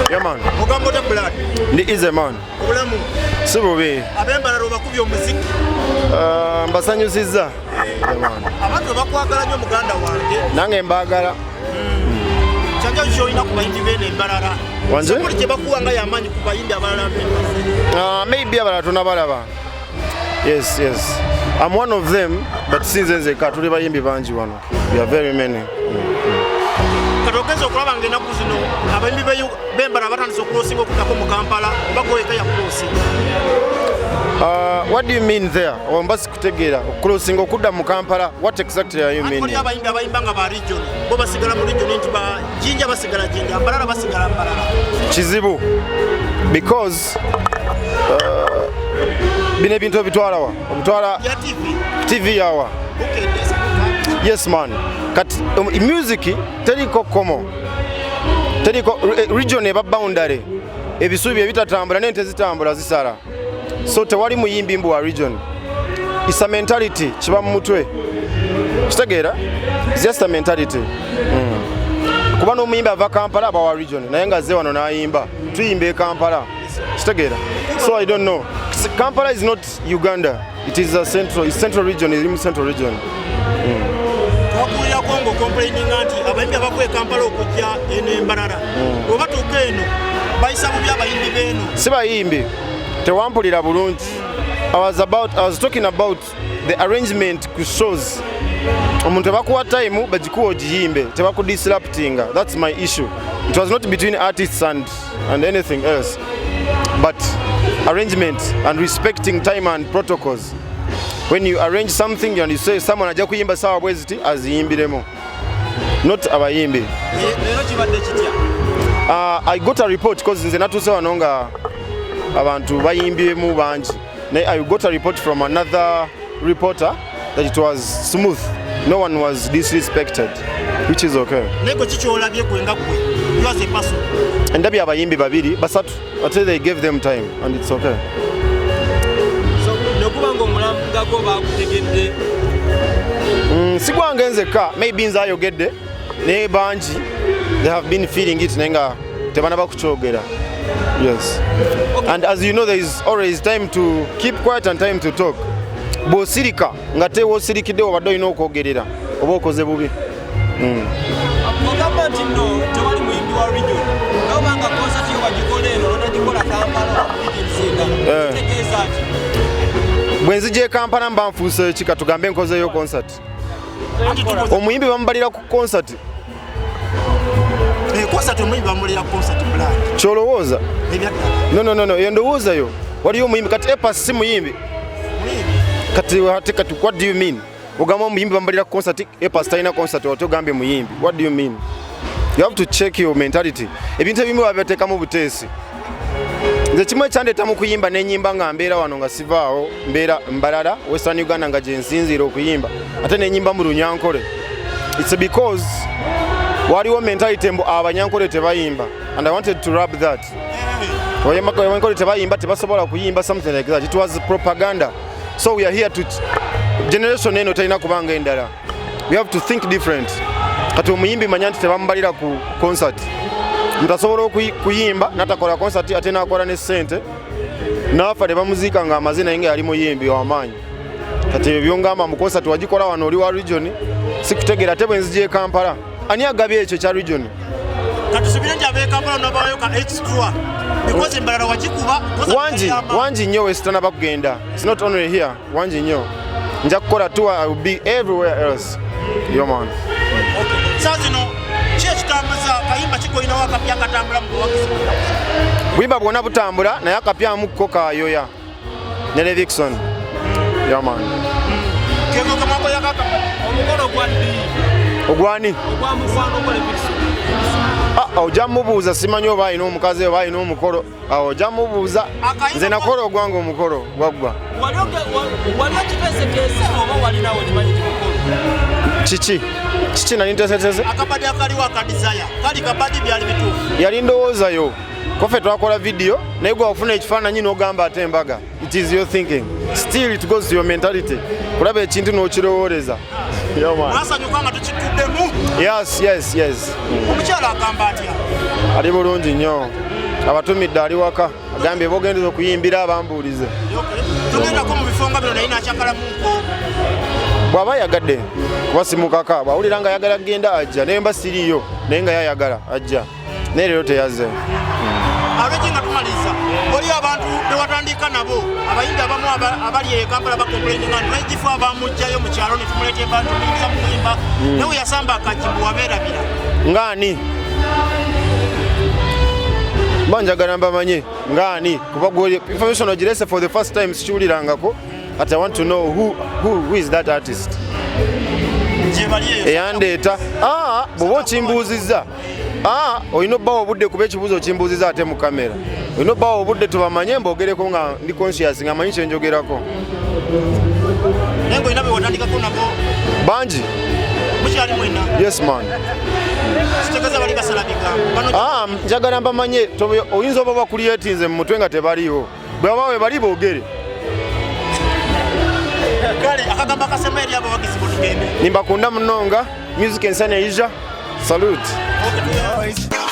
Yeah man. Agamba the blood. Ndi is a man. Obulamu. Sibubi. Abembalala bakubye omuziki. Mbasanyusizza. Yeah man. Abantu bakwagala nnyo muganda wange. Nange mbagala. Kyanja kyoyina ku bayimbi bene embalala. Wanje? Kuli kye bakuwanga y'amaanyi ku bayimbi abalala. Maybe abalala tonabalaba. Yes. I'm one of them, but since nzeka tuli bayimbi bangi wano. We are very many. Katogeza okulaba ng'ennaku zino abayimbi b'embala batandise okulosinga okuddako mu Kampala oba goyeka ya kulosinga. What do you mean there? Ombasi kutegeera okulosinga okudda mu Kampala. What exactly are you meaning? Ankole abayimbi abayimba nga ba region bo basigala mu region nti ba jinja basigala jinja mbalala basigala mbalala. Kizibu because bine bintu bitwala wa obutwala ya TV yawa. Yes man. Kati music teriko komo teriko region eba boundary ebisubi ebitatambula n'ente zitambula zisala so tewali muyimbi mbu wa region. It's a mentality kiba mu mutwe kitegeera. It's just a mentality. Kuba n'omuyimbi ava Kampala aba wa region naye nga azze wano n'ayimba tuyimba e Kampala kitegeera. So I don't know. Kampala is not Uganda. It is a central region. It's in central region. Wakulira Kongo complaining anti abayimbi abakwe Kampala okujja enembalala. Oba tuuka eno bayisa bubi abayimbi beno. Si bayimbi tewampulira bulungi. I was talking about the arrangement ku shows. Omuntu abakuwa time bagikuwa ogiyimbe tebakudisruptinga. That's my issue. It was not between artists and anything else, but arrangement and respecting time and protocols. When you arrange something and you say someone ajja kuyimba sawa bweziti aziyimbiremo, not abayimbi. I got a report because nze natuuse wano nga abantu bayimbyemu bangi. I got a report from another reporter that it was smooth. No one was disrespected, which is okay. Neko kikyolabye kwenga kwe. You as a person. Ndabye abayimbi babiri basatu until they gave them time and it's okay. Sigwange nzeka maybe nzayogedde naye bangi they have been feeling it nenga tebanaba kukyogera. Yes. And as you know, there is always time to keep quiet and time to talk. Bosirika nga tewoosirikidde obadde olina okwogerera oba okoze bubi. Agamba nti nno tewali muyimbi wa region nobanga concert yo bagikola eno onagikola Kampala tegeeza ki bwe nzija e Kampala mba nfuuse ki katugambe nkozeeyo concert. Omuyimbi bamubalira ku concert. Concert omuyimbi bamubalira ku concert plan. Kyolowooza? No, endowooza yo waliyo omuyimbi kati epas si muyimbi. Kati what do you mean? Ogamba omuyimbi bamubalira ku concert epas talina concert otogambye muyimbi. What do you mean? You have to check your mentality. Ebintu ebimu babyatekamu buteesi. Nze kimu ekyandeeta mu kuyimba n'ennyimba nga mbeera wano nga sivaawo mbeera mbalala Western Uganda nga gye nsinziira okuyimba ate n'ennyimba mu Lunyankole. It's because waliwo mentality mbu Abanyankore tebayimba and I wanted to rub that. Abanyankore tebayimba tebasobola kuyimba something like that. It was propaganda. So we are here to generation eno talina kubanga endala. We have to think different. Kati omuyimbi manya nti tebamubalira ku concert. Mutasobola kuyimba natakola concert ate nakola ne ssente nafa ne bamuziika nga amazina yenge yali muyimbi w'amaanyi. Kati ebyo ngamba mu concert wagikola wano oli wa region sikutegeera ate bwe nzija e Kampala ani agabye ekyo kya region. Kati subira nti abe Kampala n'abayo ka extra because embalala wagikuba wangi nnyo wesitana bakugenda. It's not only here, wangi nnyo nja kukola tour. I will be everywhere else. Yo man. Okay. Sasa no kitambuza kayimba kikoyinawo akapya akatambula mu buwagizi. Buyimba bwonna butambula naye akapyamu ko kayoya ne Levikson. Yo man. Kego kamako yakaka omukolo gwandi. Ogwani? Ogwamufano kwa Levikson. Ojja mubuuza simanyi oba alina omukazi oba alina omukolo. Ojja mubuuza nze nakola ogwange omukolo gwaggwa. Wali okiteeseteese oba walinawo kimanyi kimukolo? Kiki nali nteeseteese? Akabadi akaliwo akadizaya kali kabadi byali bituufu. Yali ndowooza yo kofe twakola video naye gwe ofuna ekifaananyi n'ogamba ate embaga. It is your thinking. Still it goes to your mentality. Kulaba ekintu n'okirowooleza. Mwasanyuka nga okituddemu. Yes. Omukyala agamba atya? Ali bulungi nnyo. Abatumidde ali waka. Agambye bogendeza okuyimbira abambuulize. Tugendako mu bifo nga bino naye nakyakalamuko. Bw'aba ayagadde kuba simukaka bw'awulira nga ayagala kugenda ajja naye mba siriiyo naye nga yayagala ajja naye leero teyazze. Alweki nga tumaliriza oli abantu bewatandika nabo abayimbi abamu abali e Kampala bakomplaininga nti n'ekifo abamugjayo mu kyalo ne tumuleeta ebantu muyinza mu kuyimba nawe yasamba akajimbu wabeerabira. Ng'ani? Banjagala mbamanye ng'ani kuba gwe information ogirese for the first time sikiwulirangako. But I want to know who is that artist. Eyandeeta bw'oba okimbuuzizza olina obbawo obudde kuba ekibuuzo okimbuuzizza ate mu kamera. Olina obbawo obudde tubamanye mbogereko nga ndi conscious nga manyi kye njogerako. Naye ng'olina be watandikako nabo bangi. Mukyali mwena? Yes man. Kitegeeza bali basala bigambo. Njagala mbamanye oyinza oba bakuliyetinze mu mutwe nga tebaliwo. Bwe baba we bali boogere. Akagamba kasema eri abo bagizi bo tugende. Nimbakunda munonga music ensane ija. Salute. Okay.